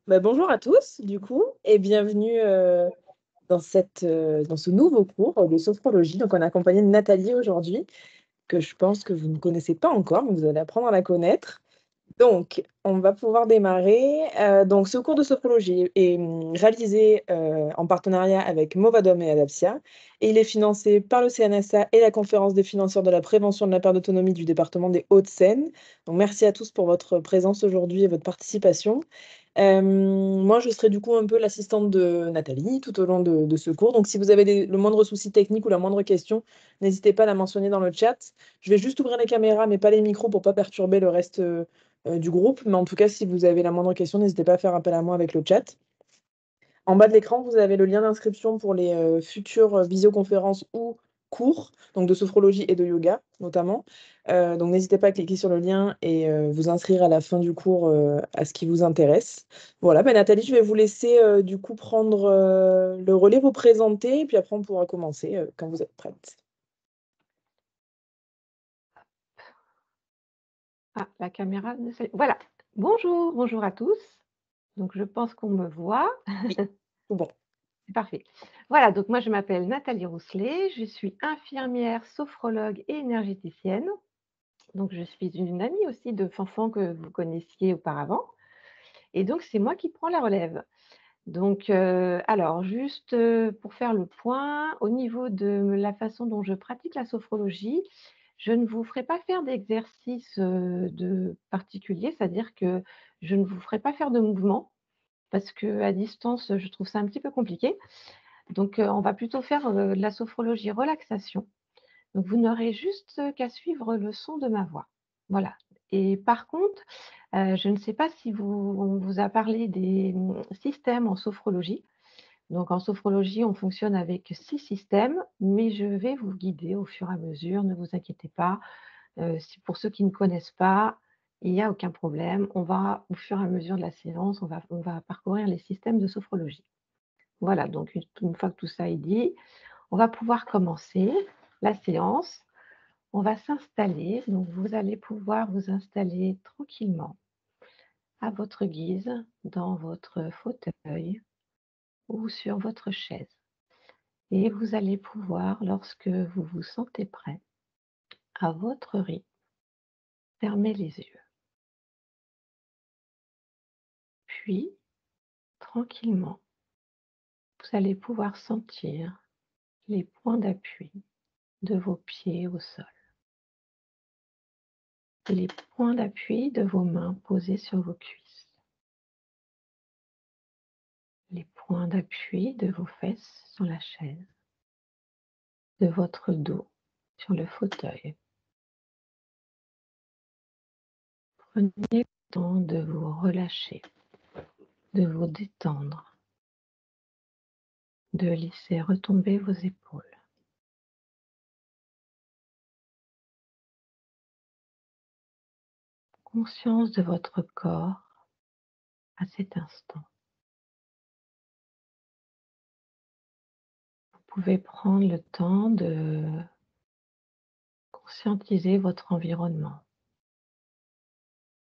Bonjour à tous, du coup, et bienvenue dans ce nouveau cours de sophrologie. Donc, on est accompagné de Nathalie aujourd'hui, que je pense que vous ne connaissez pas encore, mais vous allez apprendre à la connaître. Donc, on va pouvoir démarrer. Donc, ce cours de sophrologie est réalisé en partenariat avec Movadom et Adapsia, et il est financé par le CNSA et la Conférence des financeurs de la prévention de la perte d'autonomie du département des Hauts-de-Seine. Donc, merci à tous pour votre présence aujourd'hui et votre participation. Moi, je serai du coup un peu l'assistante de Nathalie tout au long de ce cours. Donc, si vous avez le moindre souci technique ou la moindre question, n'hésitez pas à la mentionner dans le chat. Je vais juste ouvrir les caméras, mais pas les micros pour pas perturber le reste du groupe. Mais en tout cas, si vous avez la moindre question, n'hésitez pas à faire appel à moi avec le chat. En bas de l'écran, vous avez le lien d'inscription pour les futures visioconférences ou cours, donc de sophrologie et de yoga notamment. Donc n'hésitez pas à cliquer sur le lien et vous inscrire à la fin du cours à ce qui vous intéresse. Voilà, Nathalie, je vais vous laisser du coup prendre le relais, vous présenter, et puis après on pourra commencer quand vous êtes prête. Ah, la caméra ne s'est voilà. Bonjour, bonjour à tous. Donc je pense qu'on me voit. Oui, tout bon. C'est parfait. Voilà, donc moi je m'appelle Nathalie Rousselet, je suis infirmière, sophrologue et énergéticienne. Donc je suis une amie aussi de Fanfan que vous connaissiez auparavant et donc c'est moi qui prends la relève. Donc alors juste, pour faire le point, au niveau de la façon dont je pratique la sophrologie, je ne vous ferai pas faire d'exercices, de particuliers, c'est-à-dire que je ne vous ferai pas faire de mouvements parce qu'à distance, je trouve ça un petit peu compliqué. Donc on va plutôt faire, de la sophrologie relaxation. Donc vous n'aurez juste qu'à suivre le son de ma voix. Voilà et par contre, je ne sais pas si on vous a parlé des, systèmes en sophrologie. Donc en sophrologie, on fonctionne avec 6 systèmes, mais je vais vous guider au fur et à mesure, ne vous inquiétez pas. Si pour ceux qui ne connaissent pas, il n'y a aucun problème. On va au fur et à mesure de la séance, on va parcourir les systèmes de sophrologie. Voilà, donc une fois que tout ça est dit, on va pouvoir commencer la séance. On va s'installer, donc vous allez pouvoir vous installer tranquillement, à votre guise, dans votre fauteuil ou sur votre chaise. Et vous allez pouvoir, lorsque vous vous sentez prêt, à votre rythme, fermer les yeux. Puis, tranquillement, vous allez pouvoir sentir les points d'appui de vos pieds au sol et les points d'appui de vos mains posés sur vos cuisses, les points d'appui de vos fesses sur la chaise, de votre dos sur le fauteuil. Prenez le temps de vous relâcher, de vous détendre, de laisser retomber vos épaules. Conscience de votre corps à cet instant. Vous pouvez prendre le temps de conscientiser votre environnement,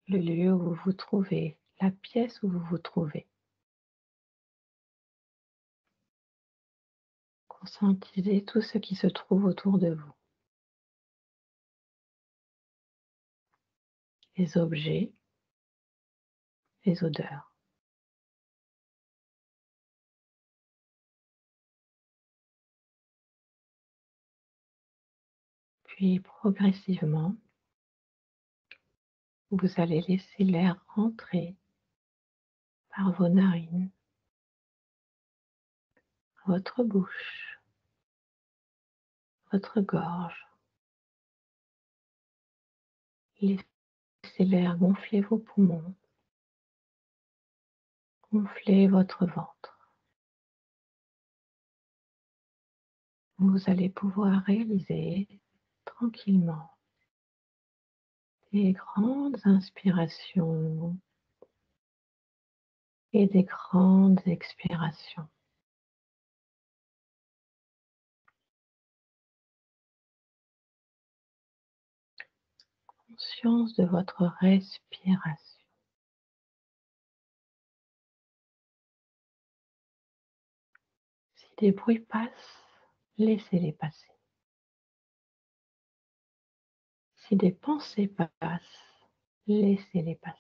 le lieu où vous vous trouvez, la pièce où vous vous trouvez. Conscientiser tout ce qui se trouve autour de vous, les objets, les odeurs. Puis progressivement, vous allez laisser l'air rentrer par vos narines, votre bouche, votre gorge. Laissez l'air gonfler vos poumons, gonfler votre ventre. Vous allez pouvoir réaliser tranquillement des grandes inspirations et des grandes expirations. Conscience de votre respiration. Si des bruits passent, laissez-les passer. Si des pensées passent, laissez-les passer.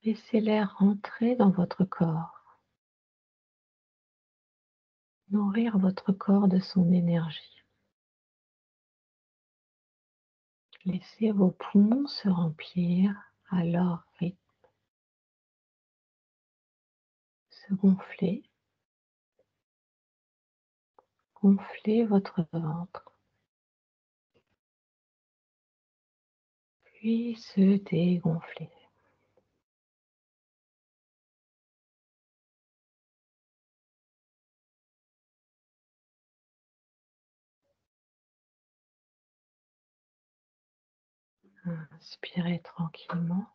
Laissez-les rentrer dans votre corps, nourrir votre corps de son énergie. Laissez vos poumons se remplir à leur rythme, se gonfler, gonfler votre ventre, puis se dégonfler. Inspirez tranquillement.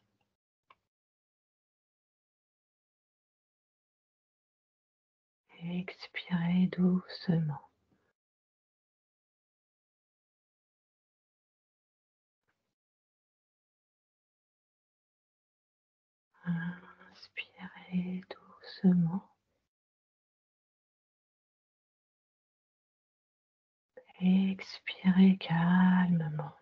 Expirez doucement. Inspirez doucement. Expirez calmement.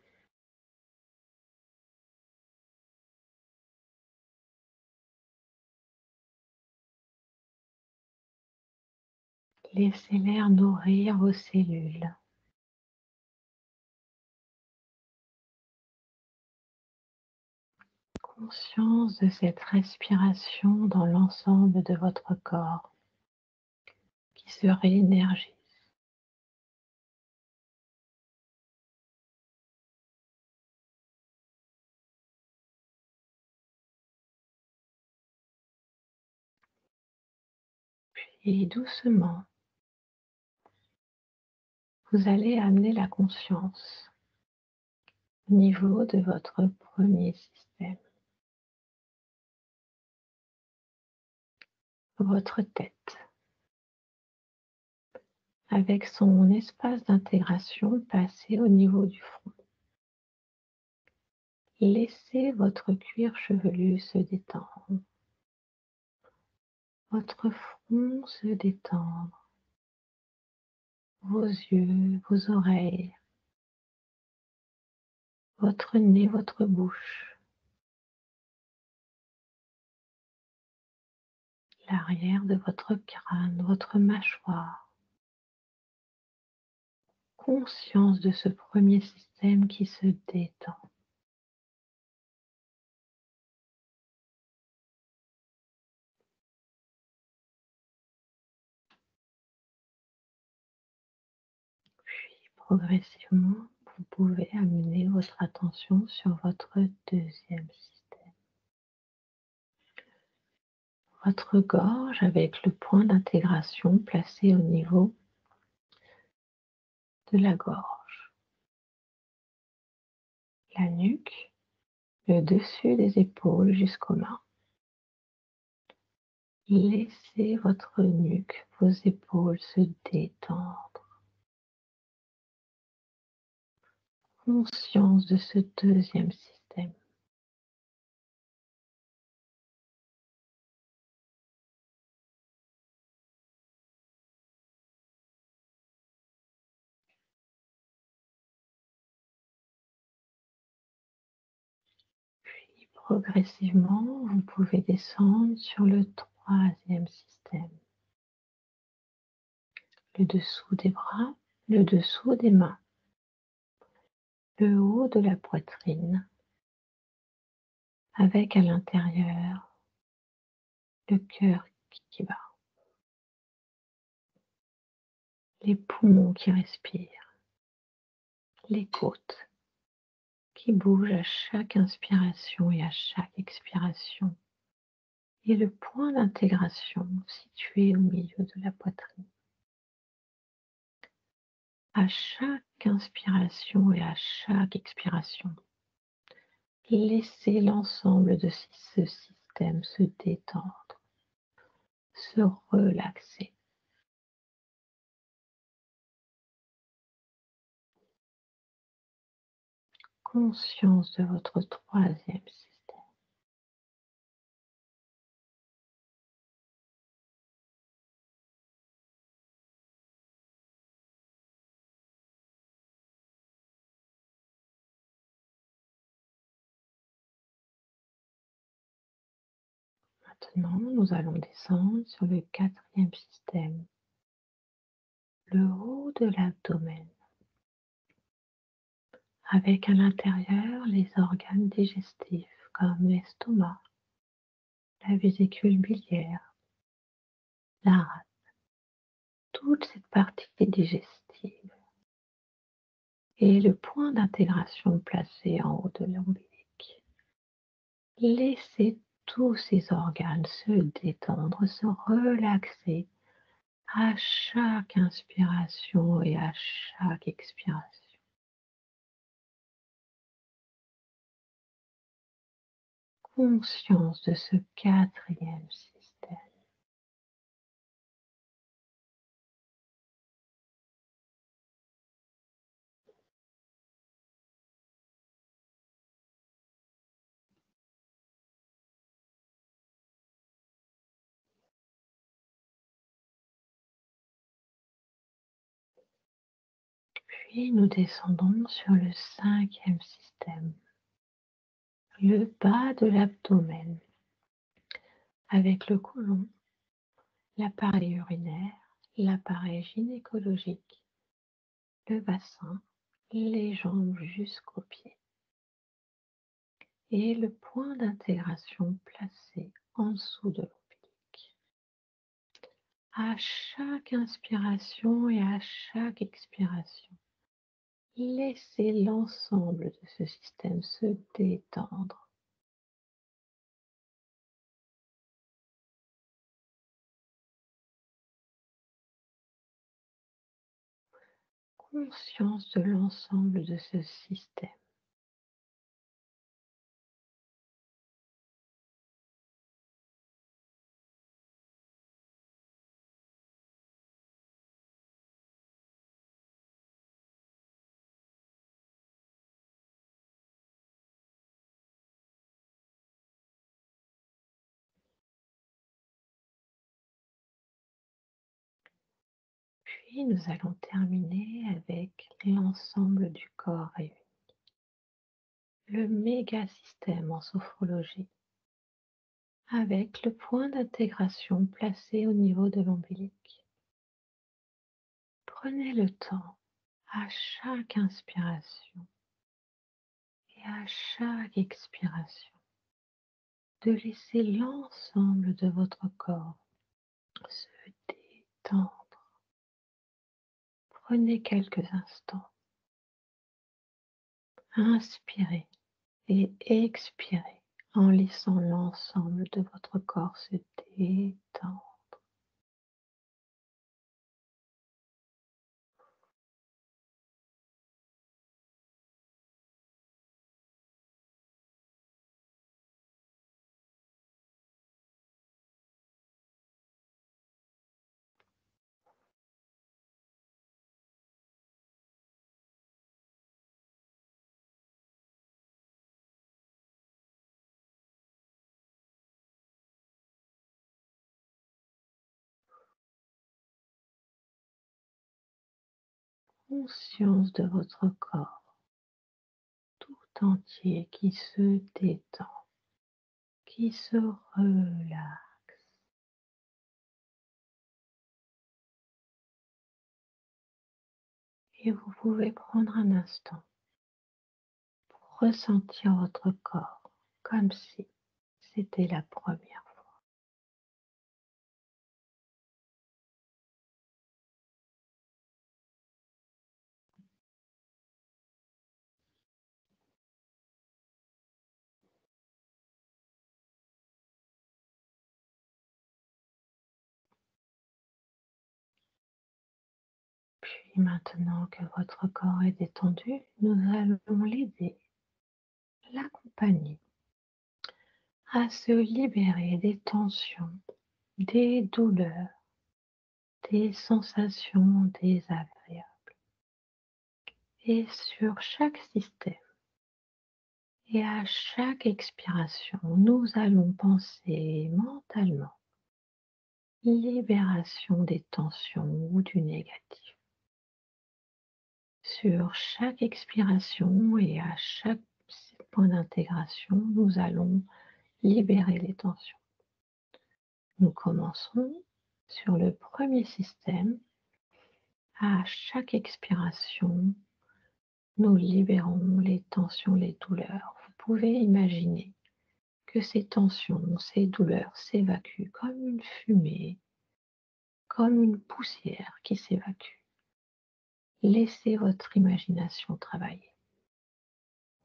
Laissez l'air nourrir vos cellules. Conscience de cette respiration dans l'ensemble de votre corps qui se réénergise. Puis doucement, vous allez amener la conscience au niveau de votre premier système, votre tête, avec son espace d'intégration passé au niveau du front. Laissez votre cuir chevelu se détendre, votre front se détendre, vos yeux, vos oreilles, votre nez, votre bouche, l'arrière de votre crâne, votre mâchoire. Conscience de ce premier système qui se détend. Puis progressivement, vous pouvez amener votre attention sur votre deuxième système. Votre gorge avec le point d'intégration placé au niveau de la gorge. La nuque, le dessus des épaules jusqu'aux mains. Laissez votre nuque, vos épaules se détendre. Conscience de ce deuxième système. Puis progressivement, vous pouvez descendre sur le troisième système. Le dessous des bras, le dessous des mains, le haut de la poitrine, avec à l'intérieur le cœur qui bat, les poumons qui respirent, les côtes qui bougent à chaque inspiration et à chaque expiration, et le point d'intégration situé au milieu de la poitrine. À chaque inspiration et à chaque expiration, laissez l'ensemble de ce système se détendre, se relaxer. Conscience de votre troisième système. Maintenant, nous allons descendre sur le quatrième système, le haut de l'abdomen, avec à l'intérieur les organes digestifs comme l'estomac, la vésicule biliaire, la rate, toute cette partie digestive et le point d'intégration placé en haut de l'ombilic. Laissez tous ces organes se détendre, se relaxer à chaque inspiration et à chaque expiration. Conscience de ce quatrième système. Puis nous descendons sur le cinquième système, le bas de l'abdomen, avec le côlon, l'appareil urinaire, l'appareil gynécologique, le bassin, les jambes jusqu'aux pieds et le point d'intégration placé en dessous de l'ombilic. À chaque inspiration et à chaque expiration, laissez l'ensemble de ce système se détendre. Conscience de l'ensemble de ce système. Puis nous allons terminer avec l'ensemble du corps réuni, le mégasystème en sophrologie, avec le point d'intégration placé au niveau de l'ombilic. Prenez le temps à chaque inspiration et à chaque expiration de laisser l'ensemble de votre corps se détendre. Prenez quelques instants. Inspirez et expirez en laissant l'ensemble de votre corps se détendre. Conscience de votre corps tout entier qui se détend, qui se relaxe. Et vous pouvez prendre un instant pour ressentir votre corps comme si c'était la première fois. Puis maintenant que votre corps est détendu, nous allons l'aider, l'accompagner à se libérer des tensions, des douleurs, des sensations désagréables. Et sur chaque système et à chaque expiration, nous allons penser mentalement libération des tensions ou du négatif. Sur chaque expiration et à chaque point d'intégration, nous allons libérer les tensions. Nous commençons sur le premier système. À chaque expiration, nous libérons les tensions, les douleurs. Vous pouvez imaginer que ces tensions, ces douleurs s'évacuent comme une fumée, comme une poussière qui s'évacue. Laissez votre imagination travailler.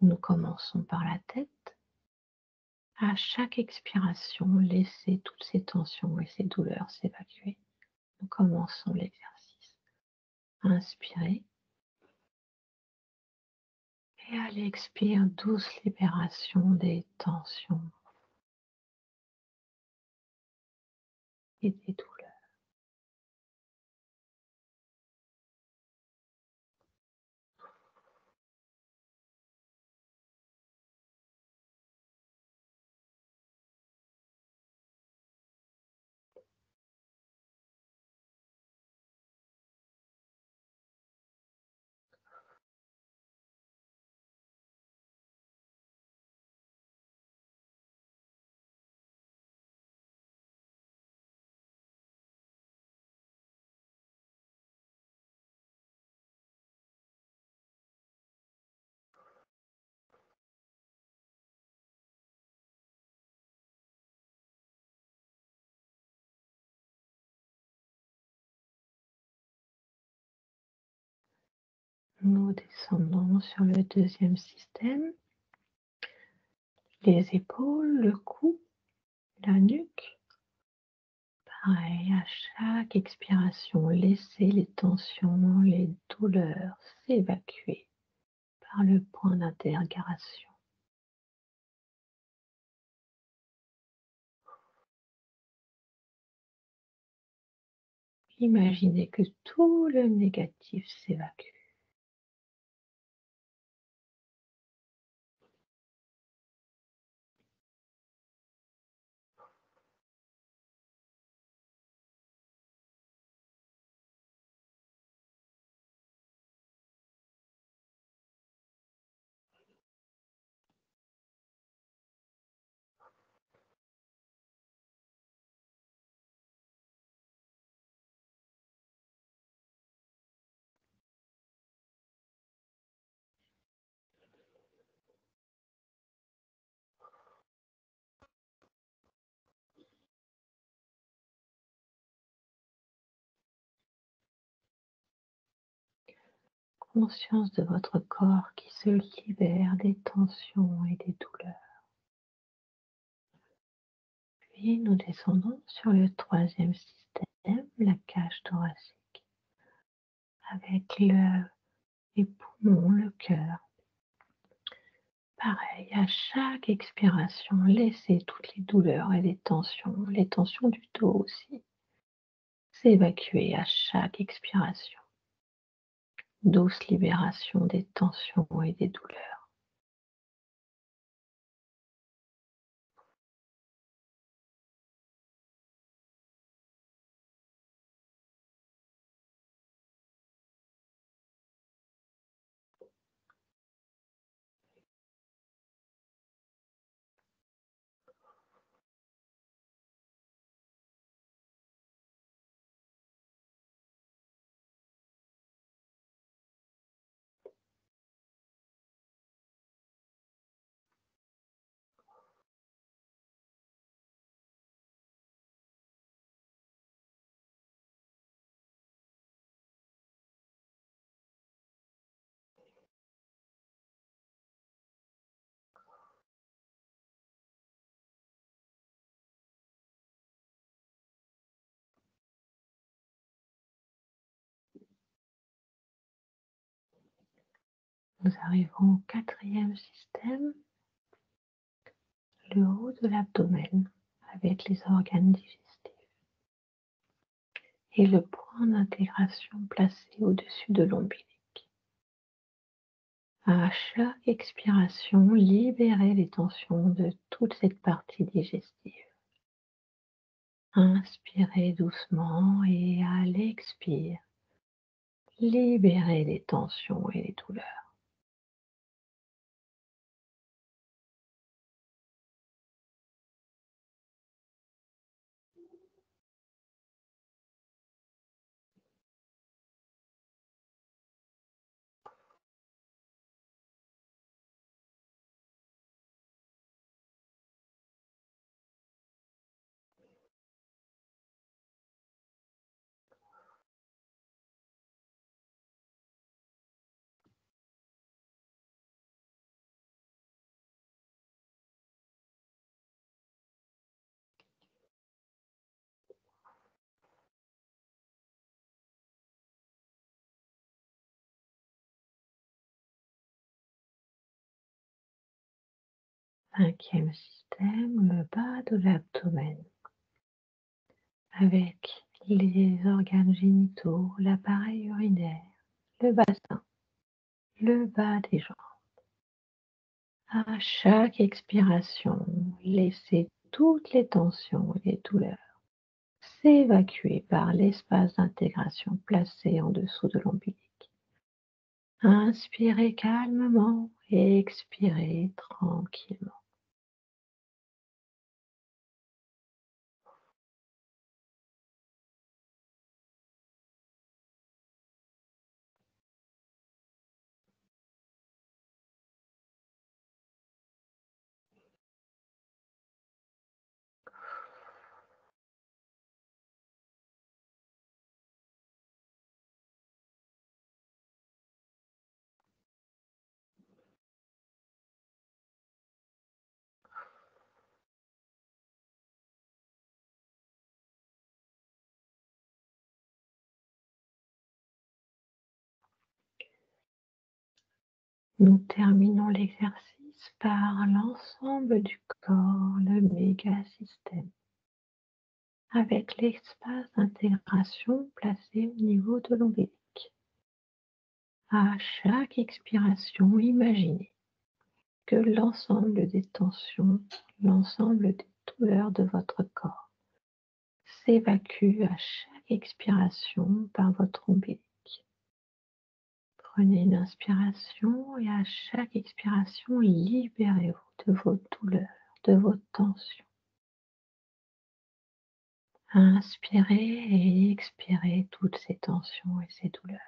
Nous commençons par la tête. À chaque expiration, laissez toutes ces tensions et ces douleurs s'évacuer. Nous commençons l'exercice. Inspirez et à l'expire, douce libération des tensions et des douleurs. Nous descendons sur le deuxième système, les épaules, le cou, la nuque. Pareil, à chaque expiration, laissez les tensions, les douleurs s'évacuer par le point d'interrogation. Imaginez que tout le négatif s'évacue. Conscience de votre corps qui se libère des tensions et des douleurs. Puis nous descendons sur le troisième système, la cage thoracique, avec les poumons, le cœur. Pareil, à chaque expiration, laissez toutes les douleurs et les tensions du dos aussi, s'évacuer à chaque expiration. Douce libération des tensions et des douleurs. Nous arrivons au quatrième système, le haut de l'abdomen, avec les organes digestifs. Et le point d'intégration placé au-dessus de l'ombilic. À chaque expiration, libérez les tensions de toute cette partie digestive. Inspirez doucement et à l'expire, libérez les tensions et les douleurs. 5e système, le bas de l'abdomen, avec les organes génitaux, l'appareil urinaire, le bassin, le bas des jambes. À chaque expiration, laissez toutes les tensions et les douleurs s'évacuer par l'espace d'intégration placé en dessous de l'ombilic. Inspirez calmement et expirez tranquillement. Nous terminons l'exercice par l'ensemble du corps, le mégasystème, avec l'espace d'intégration placé au niveau de l'ombilic. À chaque expiration, imaginez que l'ensemble des tensions, l'ensemble des douleurs de votre corps s'évacue à chaque expiration par votre ombilic. Prenez une inspiration et à chaque expiration, libérez-vous de vos douleurs, de vos tensions. Inspirez et expirez toutes ces tensions et ces douleurs.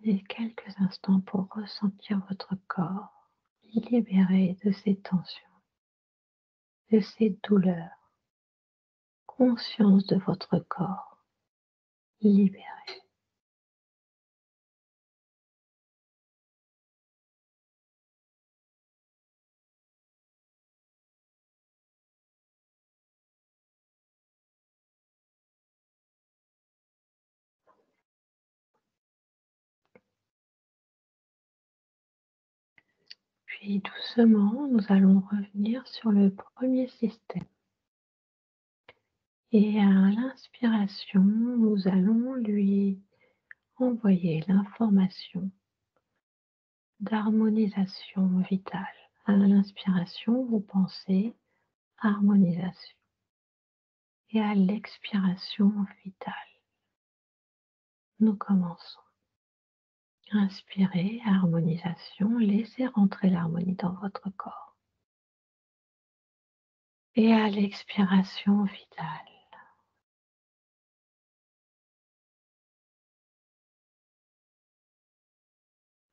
Prenez quelques instants pour ressentir votre corps libéré de ces tensions, de ces douleurs. Conscience de votre corps libéré. Puis doucement, nous allons revenir sur le premier système. Et à l'inspiration, nous allons lui envoyer l'information d'harmonisation vitale. À l'inspiration, vous pensez harmonisation. Et à l'expiration vitale, nous commençons. Inspirez, harmonisation, laissez rentrer l'harmonie dans votre corps. Et à l'expiration vitale,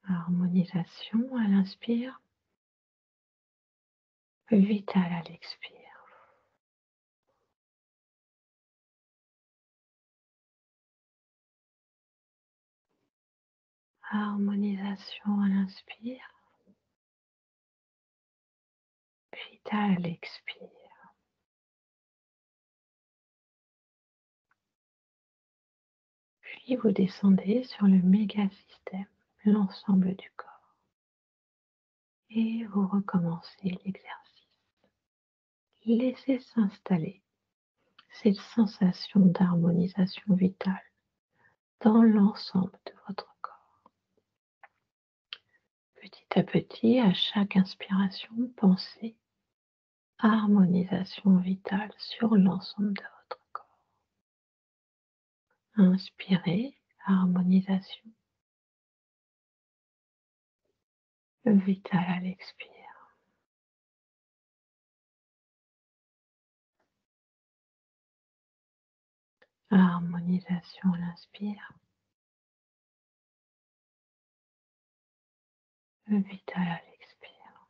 harmonisation à l'inspire, vitale à l'expire. Harmonisation à l'inspire, vitale à l'expire. Puis vous descendez sur le mégasystème, l'ensemble du corps. Et vous recommencez l'exercice. Laissez s'installer cette sensation d'harmonisation vitale dans l'ensemble de votre corps. Petit à petit, à chaque inspiration, pensez harmonisation vitale sur l'ensemble de votre corps. Inspirez, harmonisation vitale à l'expire. Harmonisation à l'inspire. Vital à l'expire.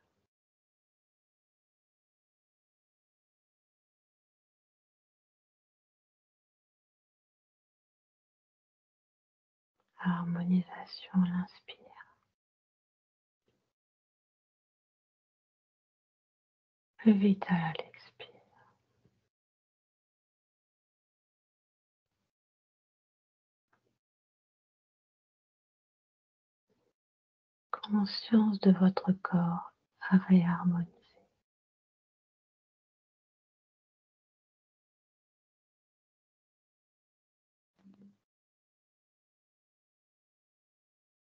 Harmonisation à l'inspire. Vital à l'expire. Conscience de votre corps à réharmoniser.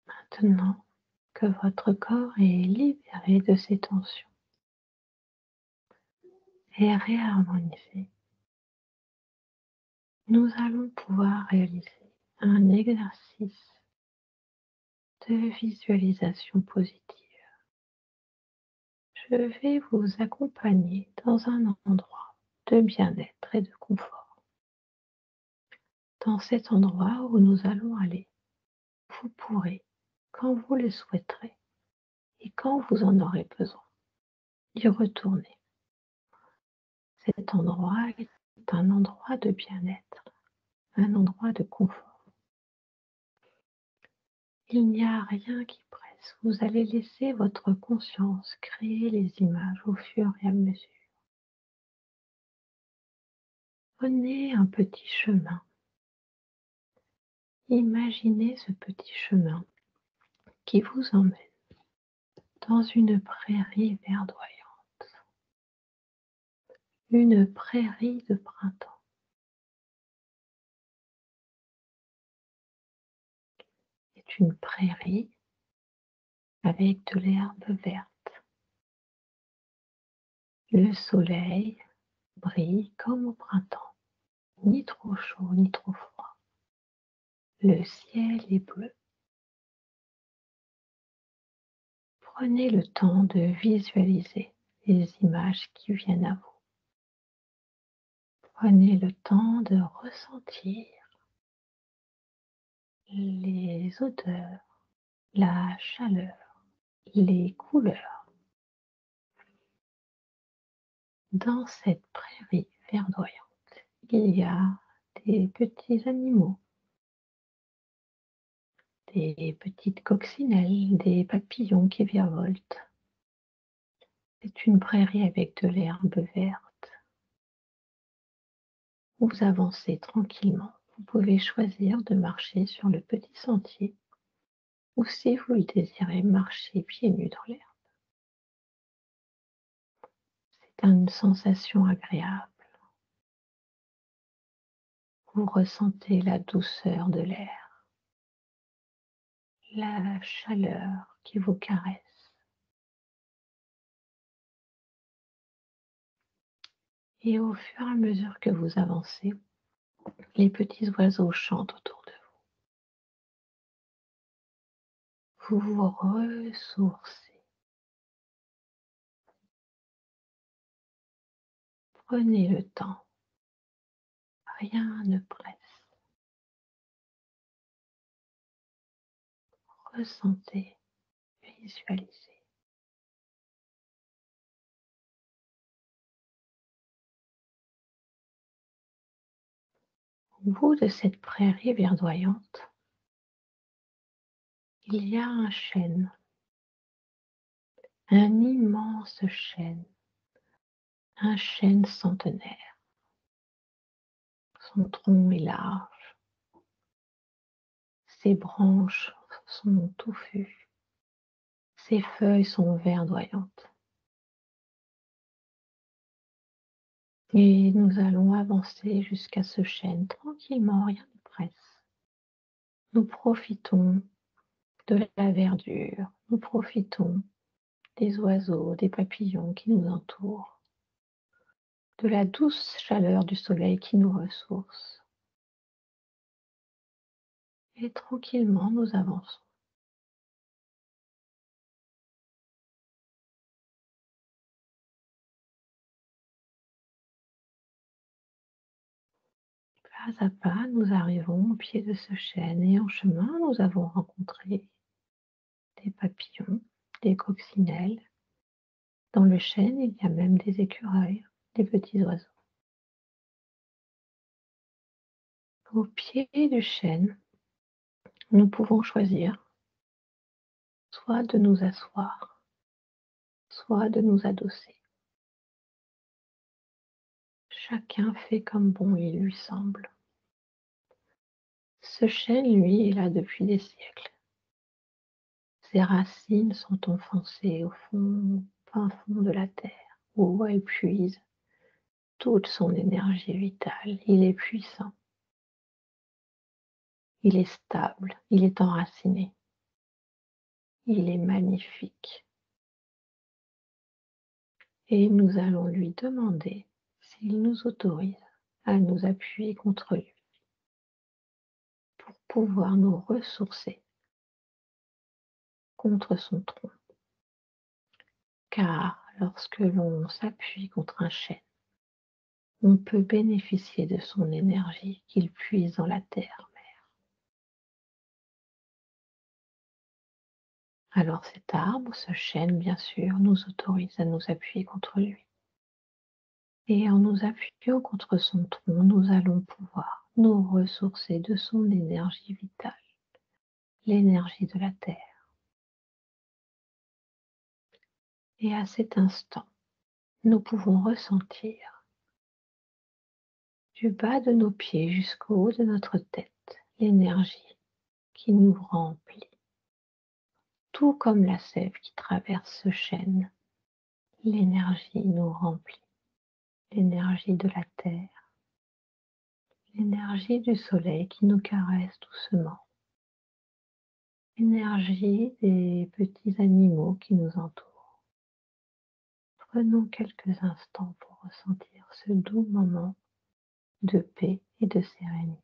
Maintenant que votre corps est libéré de ses tensions et réharmonisé, nous allons pouvoir réaliser un exercice de visualisation positive. Je vais vous accompagner dans un endroit de bien-être et de confort. Dans cet endroit où nous allons aller, vous pourrez, quand vous le souhaiterez et quand vous en aurez besoin, y retourner. Cet endroit est un endroit de bien-être, un endroit de confort. Il n'y a rien qui presse. Vous allez laisser votre conscience créer les images au fur et à mesure. Prenez un petit chemin. Imaginez ce petit chemin qui vous emmène dans une prairie verdoyante, une prairie de printemps. C'est une prairie avec de l'herbe verte. Le soleil brille comme au printemps, ni trop chaud ni trop froid. Le ciel est bleu. Prenez le temps de visualiser les images qui viennent à vous. Prenez le temps de ressentir les odeurs, la chaleur, les couleurs. Dans cette prairie verdoyante, il y a des petits animaux, des petites coccinelles, des papillons qui virevoltent. C'est une prairie avec de l'herbe verte. Vous avancez tranquillement. Vous pouvez choisir de marcher sur le petit sentier ou si vous le désirez, marcher pieds nus dans l'herbe. C'est une sensation agréable. Vous ressentez la douceur de l'air, la chaleur qui vous caresse. Et au fur et à mesure que vous avancez, les petits oiseaux chantent autour de vous. Vous vous ressourcez. Prenez le temps. Rien ne presse. Ressentez, visualisez. Au bout de cette prairie verdoyante, il y a un chêne, un immense chêne, un chêne centenaire. Son tronc est large, ses branches sont touffues, ses feuilles sont verdoyantes. Et nous allons avancer jusqu'à ce chêne tranquillement, rien ne presse. Nous profitons de la verdure, nous profitons des oiseaux, des papillons qui nous entourent, de la douce chaleur du soleil qui nous ressource. Et tranquillement, nous avançons. Pas à pas, nous arrivons au pied de ce chêne et en chemin, nous avons rencontré des papillons, des coccinelles. Dans le chêne, il y a même des écureuils, des petits oiseaux. Au pied du chêne, nous pouvons choisir soit de nous asseoir, soit de nous adosser. Chacun fait comme bon il lui semble. Ce chêne, lui, est là depuis des siècles. Ses racines sont enfoncées au fond, fin fond de la terre, où elle puise toute son énergie vitale. Il est puissant, il est stable, il est enraciné, il est magnifique. Et nous allons lui demander s'il nous autorise à nous appuyer contre lui pour pouvoir nous ressourcer contre son tronc. Car lorsque l'on s'appuie contre un chêne, on peut bénéficier de son énergie qu'il puise dans la terre. Alors cet arbre, ce chêne, bien sûr, nous autorise à nous appuyer contre lui. Et en nous appuyant contre son tronc, nous allons pouvoir nous ressourcer de son énergie vitale, l'énergie de la terre. Et à cet instant, nous pouvons ressentir du bas de nos pieds jusqu'au haut de notre tête l'énergie qui nous remplit. Tout comme la sève qui traverse ce chêne, l'énergie nous remplit. L'énergie de la terre, l'énergie du soleil qui nous caresse doucement, l'énergie des petits animaux qui nous entourent. Prenons quelques instants pour ressentir ce doux moment de paix et de sérénité.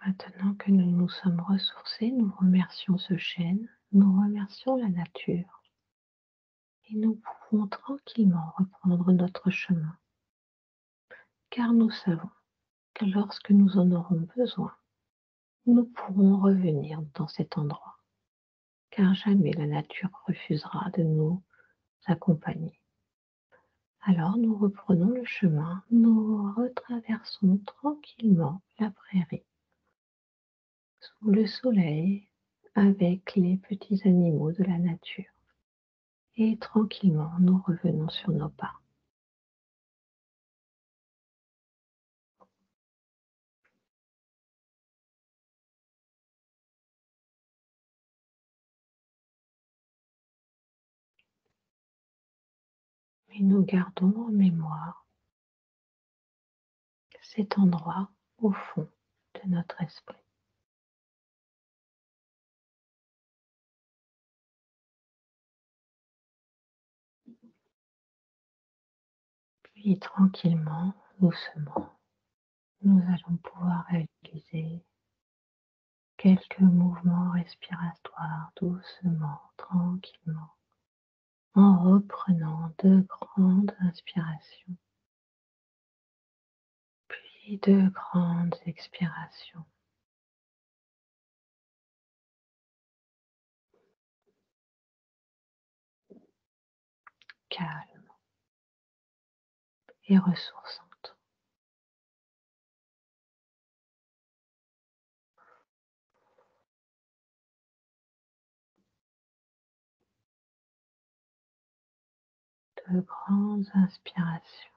Maintenant que nous nous sommes ressourcés, nous remercions ce chêne, nous remercions la nature et nous pouvons tranquillement reprendre notre chemin, car nous savons que lorsque nous en aurons besoin, nous pourrons revenir dans cet endroit, car jamais la nature refusera de nous accompagner. Alors nous reprenons le chemin, nous retraversons tranquillement la prairie, sous le soleil, avec les petits animaux de la nature. Et tranquillement, nous revenons sur nos pas. Et nous gardons en mémoire cet endroit au fond de notre esprit. Puis tranquillement, doucement, nous allons pouvoir réaliser quelques mouvements respiratoires doucement, tranquillement, en reprenant de grandes inspirations, puis de grandes expirations. Calme et ressourçante. De grandes inspirations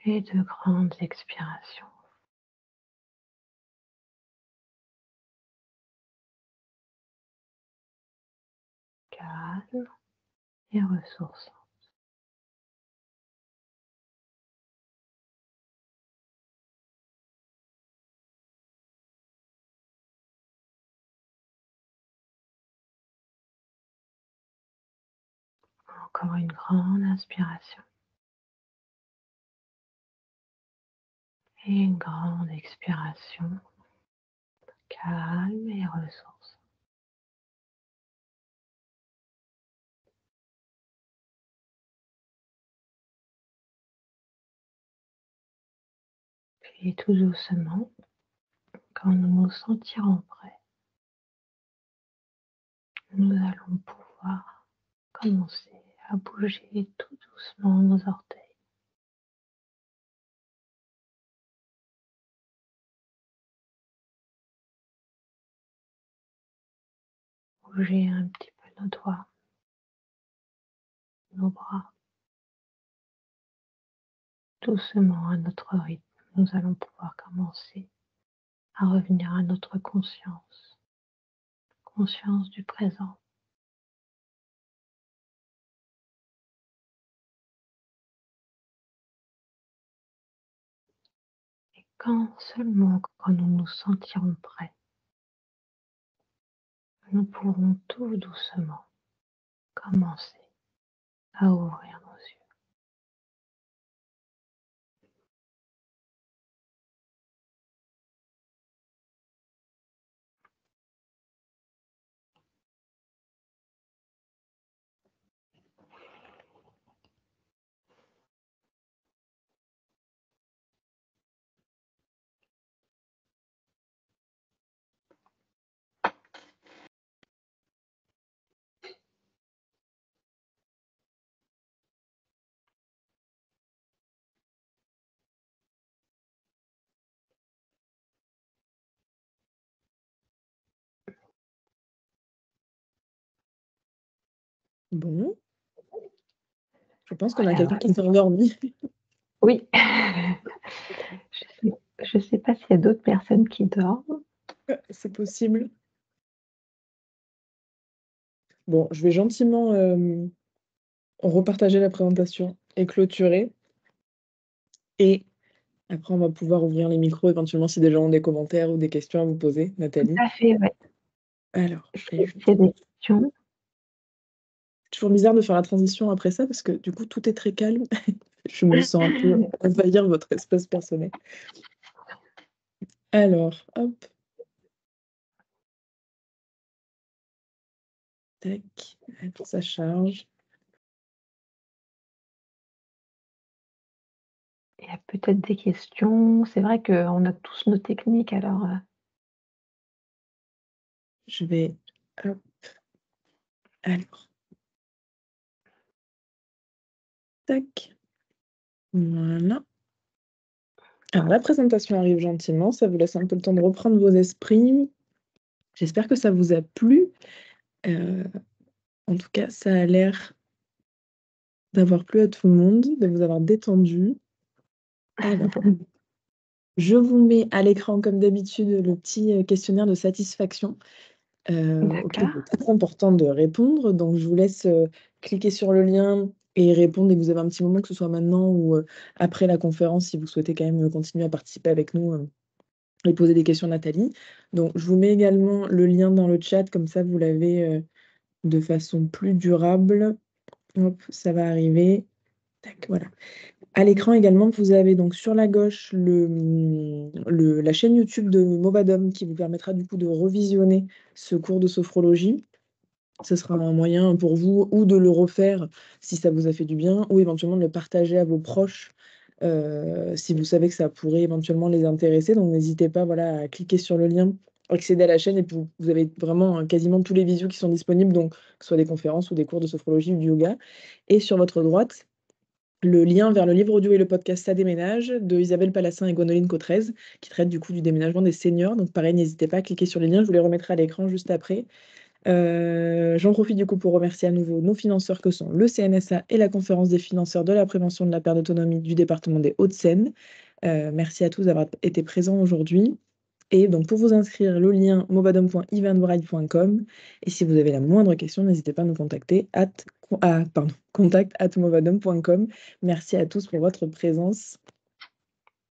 et de grandes expirations. Calme et ressourçant. Encore une grande inspiration et une grande expiration, calme et ressource. Puis tout doucement, quand nous nous sentirons prêts, nous allons pouvoir commencer à bouger tout doucement nos orteils. Bouger un petit peu nos doigts, nos bras. Doucement à notre rythme, nous allons pouvoir commencer à revenir à notre conscience, conscience du présent. Et seulement quand nous nous sentirons prêts, nous pourrons tout doucement commencer à ouvrir nos yeux. Bon, je pense qu'on a Voilà, quelqu'un qui s'est endormi. oui. Je sais pas s'il y a d'autres personnes qui dorment. C'est possible. Bon, je vais gentiment repartager la présentation et clôturer. Et après, on va pouvoir ouvrir les micros éventuellement si des gens ont des commentaires ou des questions à vous poser, Tout Nathalie. à fait, ouais. Alors, S'il y a des questions. toujours bizarre de faire la transition après ça parce que du coup, tout est très calme. Je me sens un peu envahir votre espace personnel. Alors, hop. Tac. Attends, ça charge. Il y a peut-être des questions. C'est vrai qu'on a tous nos techniques, alors Je vais. Hop. Alors. Tac. Voilà. Alors, la présentation arrive gentiment. Ça vous laisse un peu le temps de reprendre vos esprits. J'espère que ça vous a plu. En tout cas, ça a l'air d'avoir plu à tout le monde, de vous avoir détendu. Alors, je vous mets à l'écran, comme d'habitude, le petit questionnaire de satisfaction auquel il d'accord. est très important de répondre. Donc, je vous laisse cliquer sur le lien et répondre dès que vous avez un petit moment, que ce soit maintenant ou après la conférence, si vous souhaitez quand même continuer à participer avec nous et poser des questions à Nathalie. Donc, je vous mets également le lien dans le chat, comme ça, vous l'avez de façon plus durable. Hop, ça va arriver. Tac, voilà. À l'écran également, vous avez donc sur la gauche la chaîne YouTube de Movadom qui vous permettra du coup de revisionner ce cours de sophrologie. Ce sera un moyen pour vous ou de le refaire si ça vous a fait du bien, ou éventuellement de le partager à vos proches si vous savez que ça pourrait éventuellement les intéresser. Donc n'hésitez pas voilà, à cliquer sur le lien, accéder à la chaîne et puis vous avez vraiment quasiment tous les visios qui sont disponibles, donc que ce soit des conférences ou des cours de sophrologie ou du yoga. Et sur votre droite, le lien vers le livre audio et le podcast Ça déménage de Isabelle Palassin et Gwendoline Cotrez, qui traite du coup du déménagement des seniors. Donc pareil, n'hésitez pas à cliquer sur les liens, je vous les remettrai à l'écran juste après. J'en profite du coup pour remercier à nouveau nos financeurs que sont le CNSA et la Conférence des financeurs de la prévention de la perte d'autonomie du département des Hauts-de-Seine. Merci à tous d'avoir été présents aujourd'hui. Et donc pour vous inscrire, le lien movadom.eventbrite.com. Et si vous avez la moindre question, n'hésitez pas à nous contacter contact@movadom.com. Merci à tous pour votre présence.